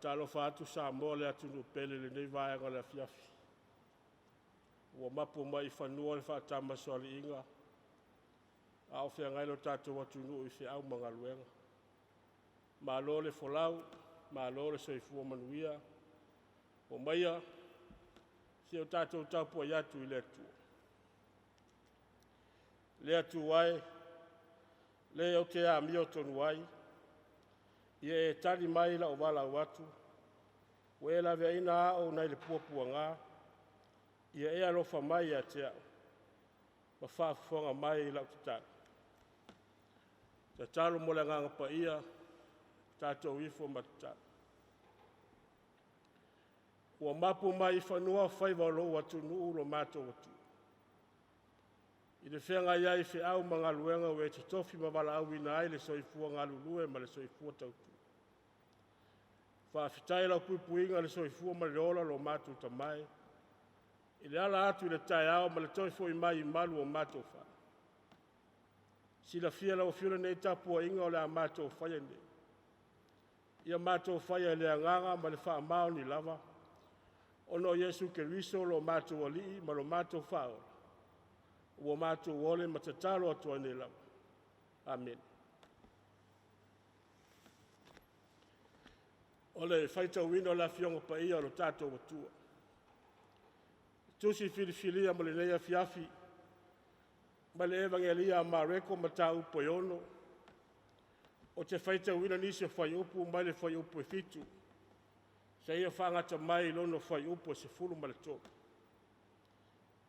talo fatu sa mo le atu no pele le nei vai ngala Afiafi. Ua mapo mai whanua le whaatama soali inga. A o whea ngai lo tātou watu nuu i whea au mangaluenga. Ma lo le folau, ma lo le soifua manuia. O maia, si o tātou Tapuaiga atu i le atua. Le atu wai, le o te a mio tonu wai. Ia e tali mai la o wala watu. Ue la vea ina a o nai le puapua ngā. Ia e alofa mai a te au. Ma whaafonga mai i lau te tātou. Te talo mo le nganga pa ia, tātou ifo matata. Ua mapu mai i whanua whaiva lo watu nuu lo mātou watu. I le whenga ia i whi au mga luenga ue te Tofi ma wala au ina ai le soifua ngā lulue ma le soifua tautu. Whaafitai lau puipuinga le soifua ma le ola lo mātou tamai. I le ala atu i le tai au ma le toifo i mai i malu o mātou wha. Sila fia lau fiona nei Tapuaiga o le a mātou whaia nei. Ia mātou whaia le anganga ma le wha mao ni lava. Ono Yesu ke riso lo mātou alii ma lo mātou whaola. Ua mātou ole ma te talo atua nei lava. Amen. Ole whaita wino la fionga pa ia lo tātou watua. Tusi filifilia ma le nei Afiafi. Ma le evangelia ma reko ma tā upo iono. O te whaita wina nisi whai upu mai le whai upu e fitu. Sa ia whangata mai lono whai upu e se furu ma le tō.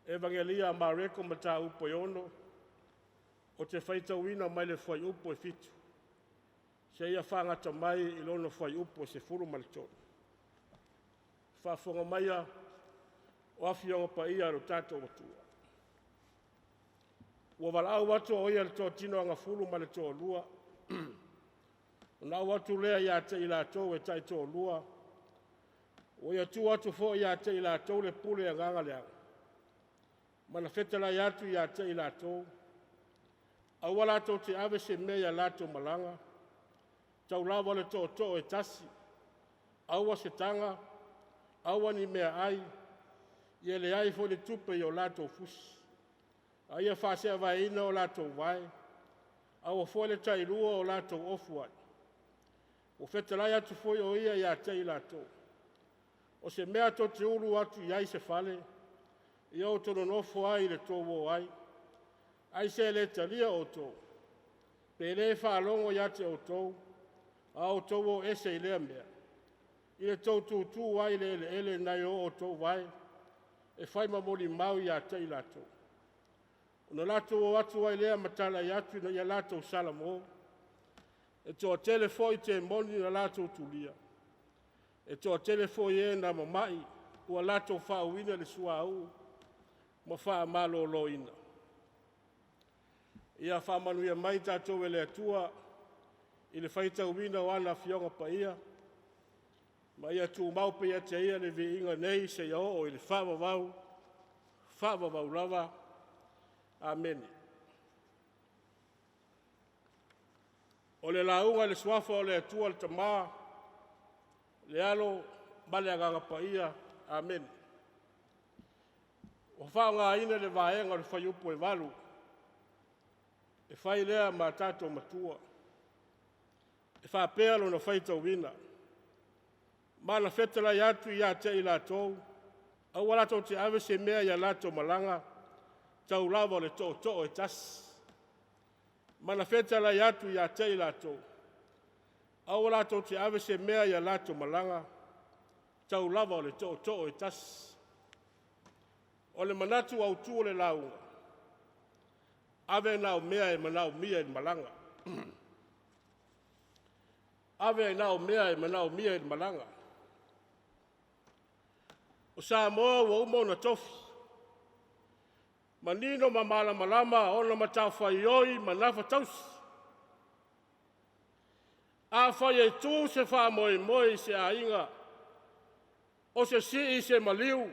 Evangelia ma reko ma tā upo iono. O te whaita wina mai le whai upu e fitu. Sa ia whangata mai i lono whai upu e se furu ma le tō. Whafonga maia o awhionga pa ia ro tātou watua. Ua walau watu o ia le tō tino anga fulu ma le tō lua. O nau watu lea ia te ila tō e tai tō lua. O ia tu watu fo ia te ila tō le pule a nganga leanga. Mana whetala ia tu ia te ila tō. Au wala tō te ave se mea lato malanga. Tau lawa le tō e tasi. Aua se tanga. Aua ni mea ai. Ia le ai fo le tupe i o lato fusi. Aia whasea vai ina o lato vai. Aua fōle tai rua o lato ofu ai. O whetalai atu foi o ia ia tei lato. O se mea to te uru atu iai se whale. Ia o tono nofo ai le tō wō ai. Ai se le talia o tō. Pe le whaalongo ia te o tō. A o tō wō ese i lea mea. I le tō tū ai le ele nai o tō vai. E whai mamori mau ia tei lato. Ona lato o atu ai lea matala i atu na ia lato salamo. E toa telefo i te moni na lato tulia. E toa telefo i e na mamai ua lato whauina le sua au. Ma wha malo loina. Ia whamanu ia mai tātou e le atua. I le whaita uina o ana fionga pa ia. Ma ia tu maupe ia te ia le vi inga nei se ia o i le whavavau. Whavavau lava. Amen. O le launga le suafa o le atua le tamaa. Le alo bale aganga pa ia. Amen. O whaonga ina le vaenga le whaiupu e walu. E whai lea ma tātou matua. E whapea lo na whaita wina. Mana whetala i atu i a te i lātou. Au walato te ave se mea i a lātou malanga. Tau lava le tō e tas. Mana whetala i atu i a te i lātou. Au walato te ave se mea i a lātou malanga. Tau lava le tō e tas. O le manatu au tū le launga. Ave nao mea e manao mia i malanga. Ave nao mea e manao mia i malanga. O sa moa wa umo na Tofi. Manino ma malama ona matau whaioi ma nafa tausi. A whai e tū se wha moi se a inga. O se si i se maliu.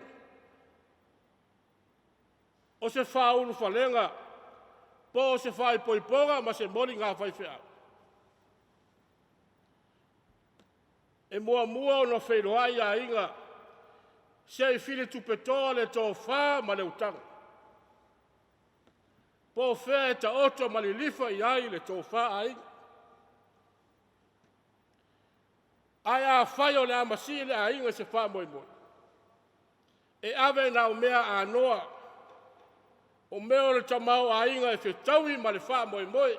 O se wha ulu whalenga. Po o se whai poiponga ma se mori ngā whai whea. E mua ona whairoa ia inga. Sei fili tupetoa le tō whā ma le utanga. Po whea ta oto malilifa i ai le tō whā a inga. Ai a whai o le amasi le a inga se whā moi moi. E ave na o mea a noa. O mea o le tamau a inga e whetaui ma le whā moi moi.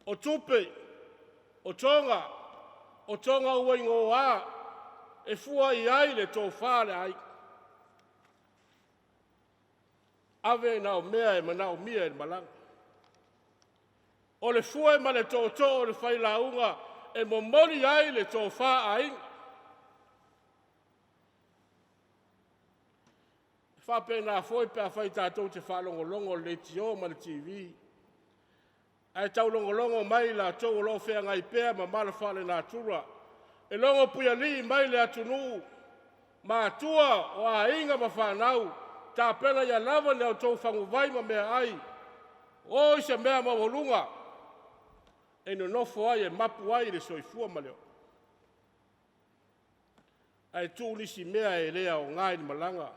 O tupe, o tonga ua ingo a, e fua i ai le tō whā le ai. Ave na o mea e mana o mia e malanga. O le fua e ma le tō o le whai launga e momoli ai le tō whā a inga. Whape nā fwoi pe a whai tātou te whalongolongo le tio ma le TV. Ai tau longolongo mai la tau lo whea ngai pēr ma mala whale nā tura. E longo puia li mai le atunu. Ma atua o a inga ma whanau. Tā pena ia lava ne au tau whangu vai ma mea ai. O isa mea ma walunga. E no nofo ai e mapu ai le soifua ma leo. Ai tū nisi mea e lea o ngai ni malanga.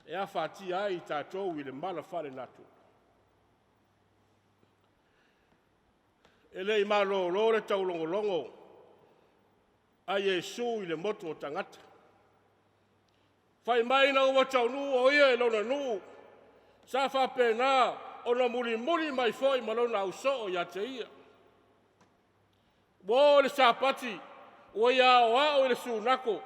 E a whāti ai tātou i le mala whare nātu. E lei malo le tau longolongo. A Yesu i le motu o tangata. Whai mai na ua tau nu o ia e lona nu. Sa whape nā o na muri mai fwoi malona au so o ia te ia. Wo le sāpati o ia o a o le sūnako.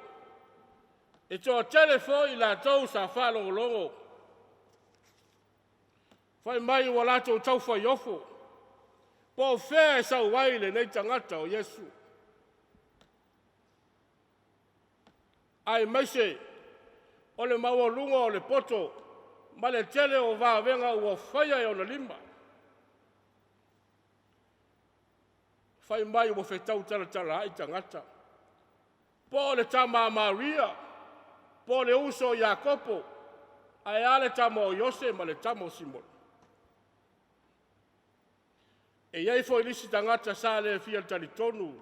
E toa telefo i la tau sa whalongolongo. Whai mai ua la tau tau whai ofo. Po whea e sau waile nei tangata o Yesu. Ai maise, o le maua lunga o le poto, ma le tele o vāwenga ua whaia e o na lima. Whai mai ua whetau tala ai tangata. Po le tama Maria, po le uso Iakopo, ai ale tama o Yose ma le tama o Simon. E iei fo ilisi tangata sa le fia talitonu,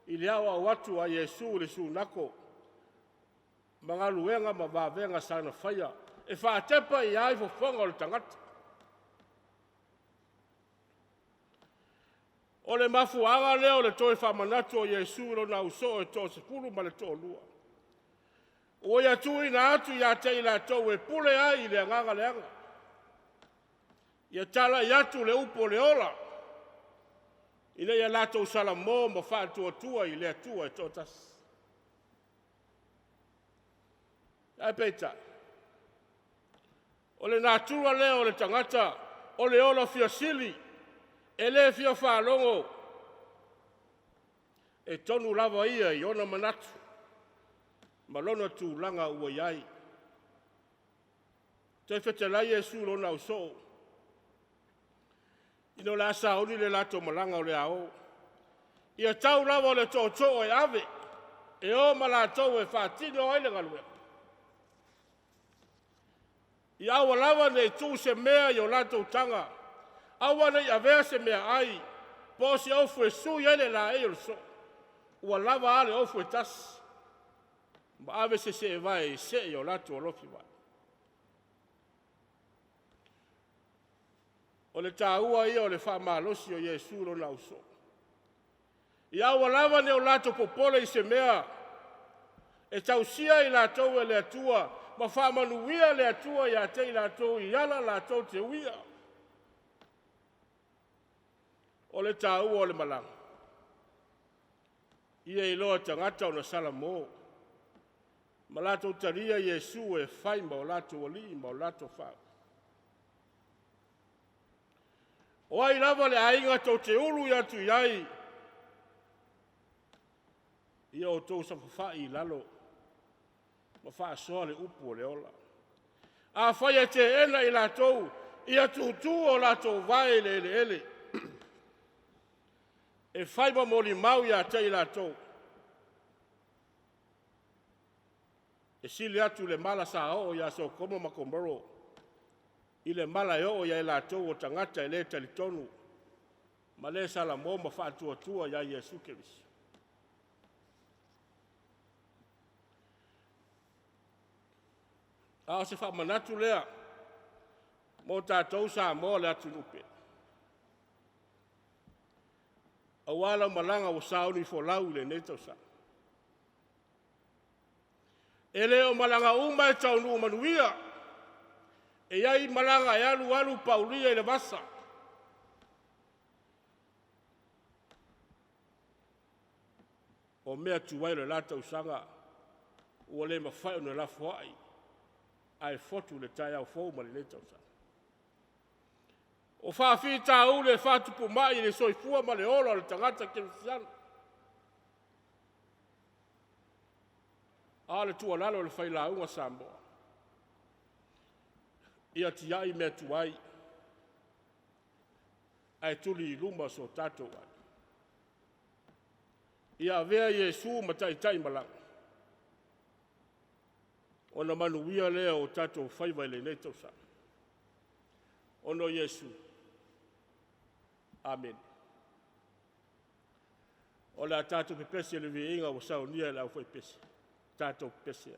i le awa watu a Yesu le sunako, mangaluenga ma vavenga sana whaia, e whaatepa i ai fo whonga o le tangata. O le mafu anga leo le toe whamanatu o Yesu lo na uso e to se pulu ma le to lua. O ia tui na atu ia te ila tau e pule ai i le anganga le anga. Ia tala i atu le upo le ola. I le ia lato usala mō ma wha tua i le atua e totas. Ai peita. O le natura leo le tangata, o le ola fia sili, e le fia whalongo. E tonu lava ia i ona manatu. Malona tu langa ua iai. Te whetelai Yesu lona uso. Ino la asa oni le lato malanga o le ao. Ia tau lava o le tō e ave. E o malatou e whātino o ele ngalue. Ia awa lava nei tū se mea i o lato tanga. Awa nei avea se mea ai. Po se ofu e sui ele la e o so. Ua lava ale ofu e tas. Ma ave se e vai se i o lato o lofi vai. O le tāua ia o le whamalosi o Yesu lo na uso. I awa lava ne o lato popole i se mea. E tausia i latou e le atua. Ma whamanuia le atua i a te i latou i ala latou te uia. O le tāua o le malanga. Ia i loa tangata o na sala mō. Ma latou taria Yesu e whai ma o latou ali ma o latou whau. O ai lava le ainga tau te ulu i atu iai. Ia o tau sa whawhai i lalo. Ma wha soa le upu o le ola. A whai e te ena i latou. Ia tutu o latou vai le ele. E whai ma mori mau i a te i latou. E sili atu le mala sa o ia so komo makomoro. I le mala e o ia i latou o tangata e le talitonu. ma le salamo ma faatuatua ia Iesu Keriso. A o se whaamanatu lea, mo tātou sa mo le atu nupe. A wala malanga o sauni fo lau le neto sa. E leo malanga uma e taunu manuia, e iai malanga e alu paulia i le vasa. O mea tuwai le lata usanga, ua le mawhai o na lafu ai. Ai fotu le tai au fau ma le leta usa. O whaafi tā u le whātupu mai le soifua ma le olo le tangata Kirisiana. A le tua lalo le whailaunga Samoa. Ia tiai mea tuai. Ai tuli i luma so tātou ai. Ia vea Iesu ma tai malanga. Ona manuia lea o tātou whaiwai le nei tausa. Ono Iesu. Amen. O la tātou pepesi le vi inga o saunia la o whai pesi. Tātou pepesi.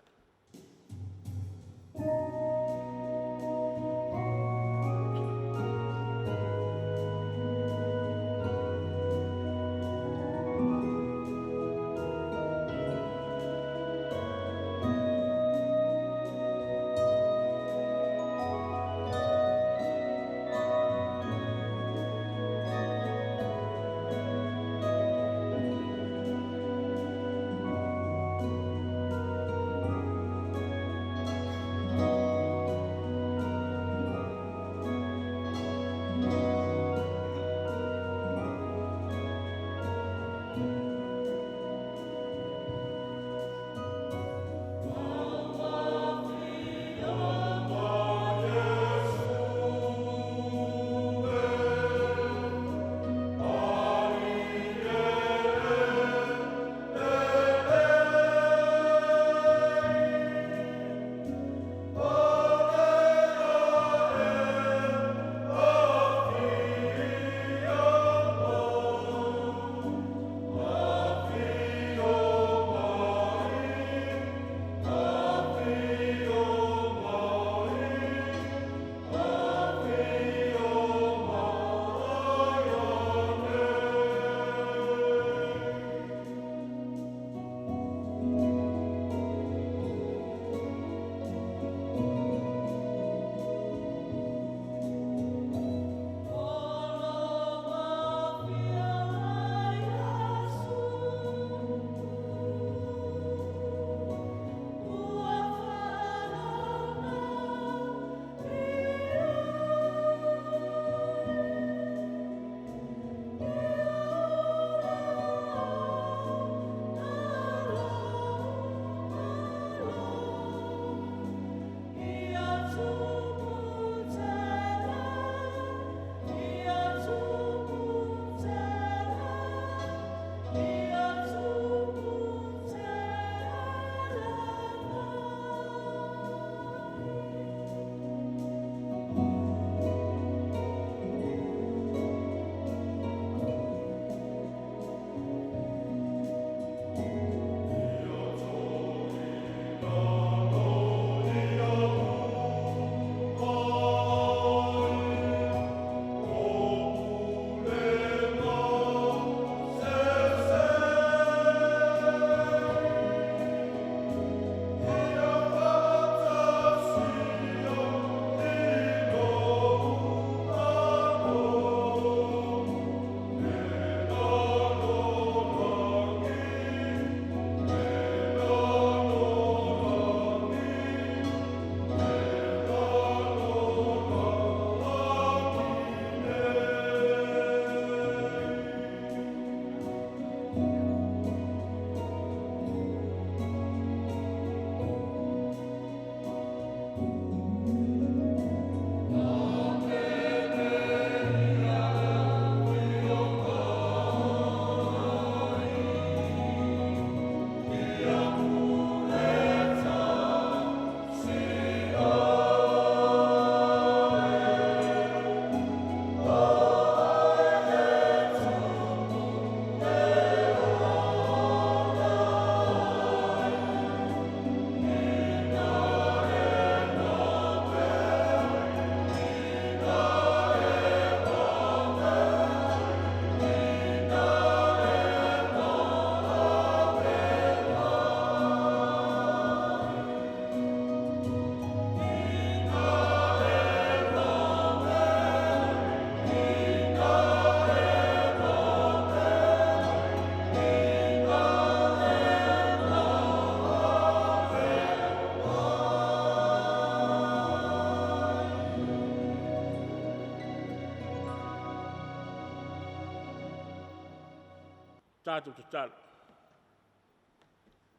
tātou te talo.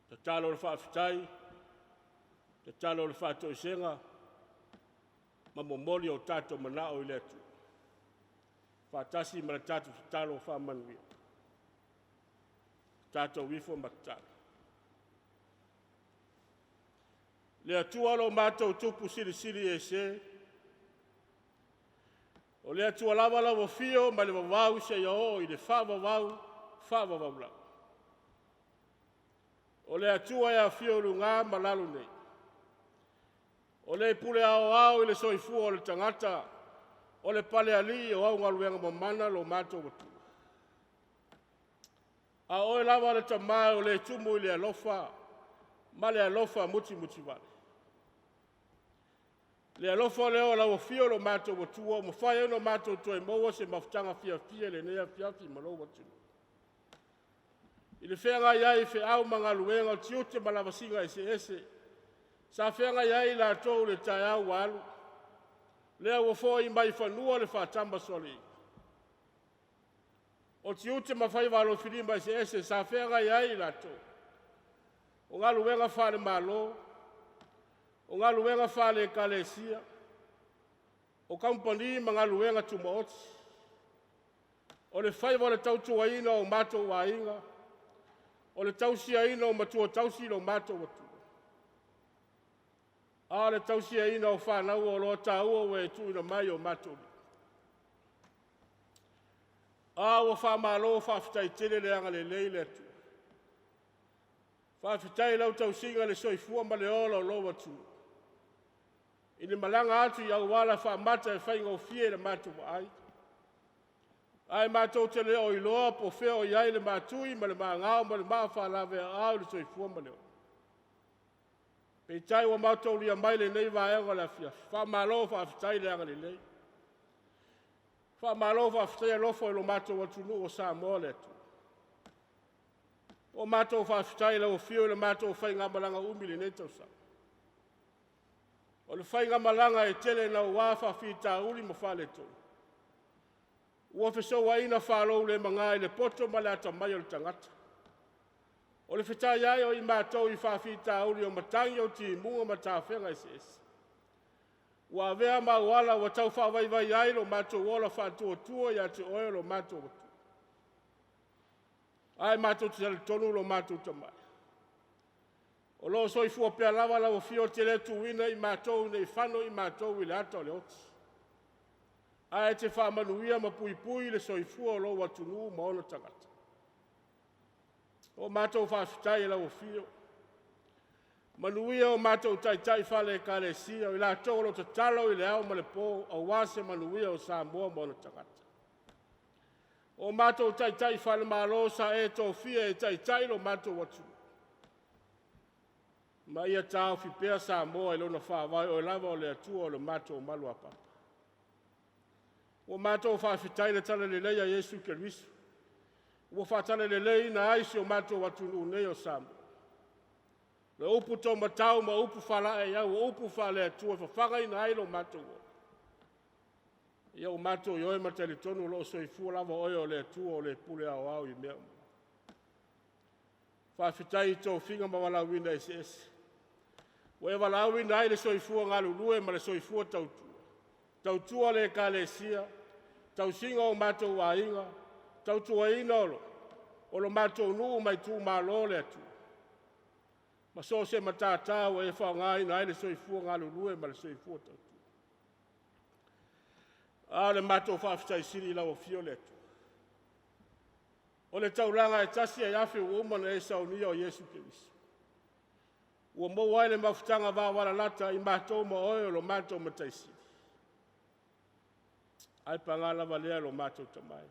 Te talo le whaafitai, te talo le whaatoisenga, ma momoli o tātou manao I le atu. Whaatasi ma le tātou te talo whaamanuia. Tātou wifo ma te talo. Le atua lo mātou tupu siri e se. O le atua lava fio ma le wawau se ia o I le whawawau lau. O le atua e a fio lunga ma lalu nei. O le pule ao I le soifua o le tangata. O le pale ali o au ngaluenga mamana lo mātou watu. A oe lava le tamai o le tumu I le alofa. Ma le alofa muti vale. Le alofa leo la ofio lo mātou watua, mo whae no mātou toi maua se mafutanga Afiafi le nea Afiafi malo watu. I le whenga iai fe au mga luenga o tiute malawasinga ese. Sa whenga iai la tau le tai au walu. Lea wafo I mai whanua le whatamba soli. O tiute mawhai walo whirimba ese, sa whenga iai la tau. O ngā luenga whare malo, o ngā luenga whale kalesia, o kampani ma ngā luenga tumaoti, o le whaiwa le tautua ina o mātou wa inga, o le tausia ina o matua tausi lo mātou watu. A le tausia ina o whanau o loa tāua we tu ina mai o mātou. A o whamalo o whawhitai tere le anga le leile tu. Whawhitai lau tausinga le soifua ma le ola o lo watu. I le malanga atu I au wala whaamata e whainga o fie le mātou ai. Ai mātou te leo I loa po wheo I ai le mātui ma le māngao ma le maa whaalawe au le soifua ma leo. Pei tai wa mātou lia mai le nei waenga le Afiafi. Whaamalo whaafitai le anga le nei. Whaamalo whaafitai a lofo I lo mātou watunu o Samoa le atu. O mātou whaafitai le o fio le mātou whainga malanga umili nei tau sa. O le whainga malanga e tele na uafa whita uli mo whale tō. Ua wheso wa ina whalou le mga I le poto ma le ata mai o le tangata. O le whitai ai o I mātou I whawhita uli o matangi o ti munga ma tā whenga ese. Ua vea ma wala wa tau whawaiwai ai lo mātou wola whatua tua I ate oe lo mātou watu. Ai mātou te tale tonu lo mātou tamai. O lo soifua pea lava la o fio te le tuina I mātou nei whano I mātou I le ata o le oti. Ai te whamanuia ma pui le soifua o lo watunu ma ono tangata. O mātou whawhitai la o fio. Manuia o mātou tai whale kalesia I la tō lo te talo I le au ma le pō au wase manuia o Samoa ma ono tangata. O mātou tai whale malo sa e Tofi e tai lo mātou watunu. Ma ia tāo fi pea Samoa I lona whawai o lava o le atua o le mātou malu a papa. O mātou whawhitai le tala le leia Yesu Kerisu. O whatala le lei na aisi o mātou watunu nei o Samoa. Le upu tō matau ma upu whala e iau, o upu whale atua whawhangai na ailo mātou o. Ia o mātou I oe matele tonu lo soifua lava oe o le atua o le pule au I mea. Whawhitai I tō whinga ma wala wina ese. O e wala wina ai le soifua ngā lulue ma le soifua tautua. Tautua le kalesia, tausinga o mātou wa inga, tautua ina olo, o lo mātou nuu mai tū mālo le atua. Ma so se matata o e whaongai na ai le soifua ngā lulue ma le soifua tautua. A le mātou whawhitai siri lau o fio le atua. O le tauranga e tasi e afi o umana e saunia o Yesu Kerisu. Ua mou ai le mafutanga wawara lata I mātou ma oe o lo mātou mataisi. Ai pangala valea lo mātou tamai.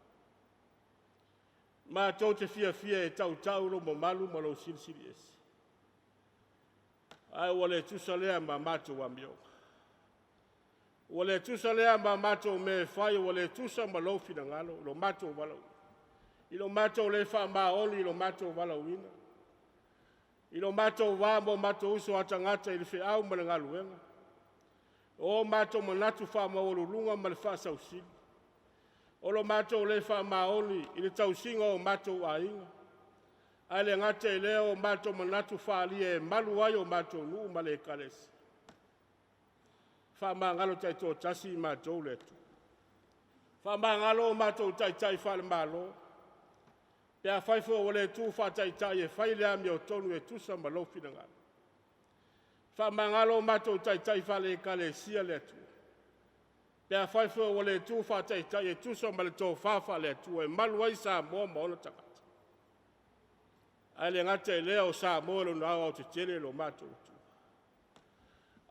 Mātou te fia e tau lo mo malu ma lo siri esi. Ai ua le tusa lea ma mātou wa mioka. Ua le tusa lea ma mātou me whai, ua le tusa ma lo fina ngalo, lo mātou walau. I lo mātou le wha maoli, I lo mātou walau ina. I lo mātou wā mo mātou uso atangata I le whi au ma le ngaluenga. O mātou manatu wha maolulunga ma le wha sausili. O lo mātou le wha maoli I le tausinga o mātou a inga. Ale ngate leo mato manatu falie maluayo mato nu male kales. Fa mangalo tai to tasi mato letu. Fa mangalo mato tai fa malo. Pea fai fo wale tu fa tai e fai le ami o tonu e tu sa malofi na ngalo. Fa mangalo mato tai fa le kalesia letu. Pea fai fo wale tu fa tai e tu sa malato fa letu e maluai sa mo ona taka. Ale ngate leo sa molo na o te tele lo mato tu.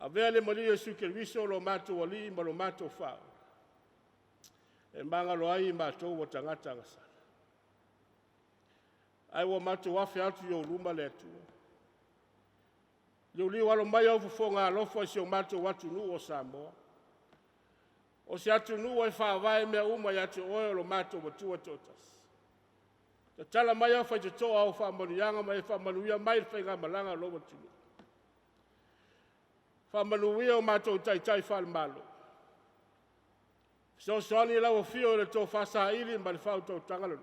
Avele mali Yesu Kristo lo mato wali ma lo mato fa. E manga lo ai mato o tangata ngasa. Ai wo mato wa fa atu yo luma le tu. Yo li walo mai o fonga lo fo si o mato watu nu o sa mo. O si atu nu e fa vai me uma ya te o lo mato o tu o totas. Te tala mai au fai te toa au whamanianga mai whamanuia mai whainga malanga loa tunu. Whamanuia o mātou tai whalmalo. So soani lau o fio le tō whasa ili ma le whau tō tangalo.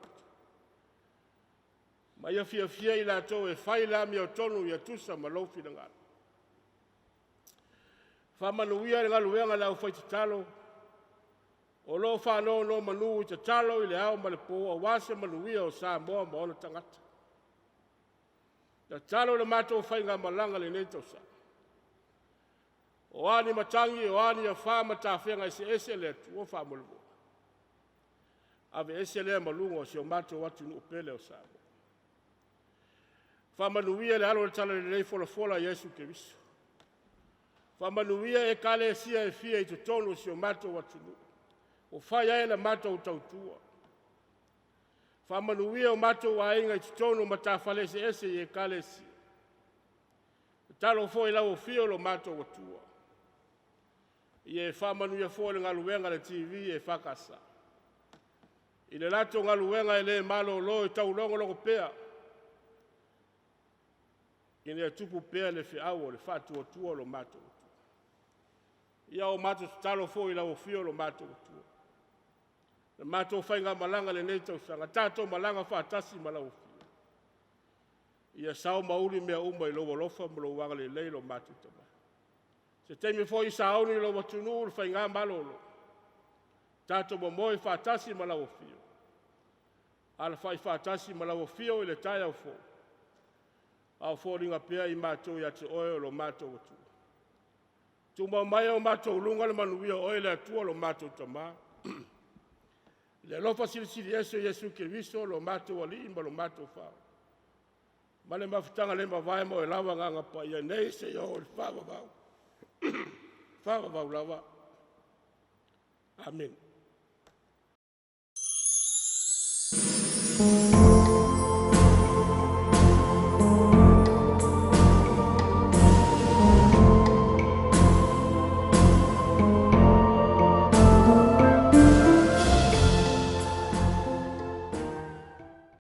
Mai a fia i la tō e whai la mi o tonu i a tusa ma lofi na ngāra. Whamanuia le ngaluenga lau fai te talo. O lo whanau no manu i te talo i le au ma le Pouoa wase manuia o Samoa ma ona tangata. Te talo le mātou whainga malanga le neto sa. O ani matangi o ani a whama tā whenga ese le tu o whamulumo. Ave ese le malungo si o mātou watu nu upele o Samoa. Whamanuia le alo le tala le fola Yesu Kristo. Whamanuia e kale sia e fia i te tonu si o mātou watu nu. O whai aina mātou tautua. Whamanuia o mātou a inga i titono ma tā whalese ese i e kalesi. Talo fo i lau o fio lo mātou atua. I e whamanuia fo le ngaluenga le TV e whakasa. I le lato ngaluenga e le malo lo i tau longo pea. I ne tupu pea le whiau le whatu atua lo mātou atua. Ia o mātou talo fo i lau o fio lo mātou atua. Le mātou whainga malanga le nei tausanga. Tātou malanga whaatasi malau fia. Ia sao mauri mea uma i loa lofa ma lo wanga le leilo mātou tama. Se teimi fo i saoni lo watunu le whainga malolo. Tātou mamoi whaatasi malau fia. Ala whai whaatasi malau fia i le tai au fo. Au fo ringa pia i mātou i ate oe lo mātou atu. Tuma mai o mātou lunga le manuia oe le atua lo mātou tama. Le lofa silisili Yesu Kristo lo mātou ali ma lo mātou whao. Ma le mawhitanga le mawai mo e lawa nganga pa ia nei se yo le whao wau. Whao wau lawa. Amen.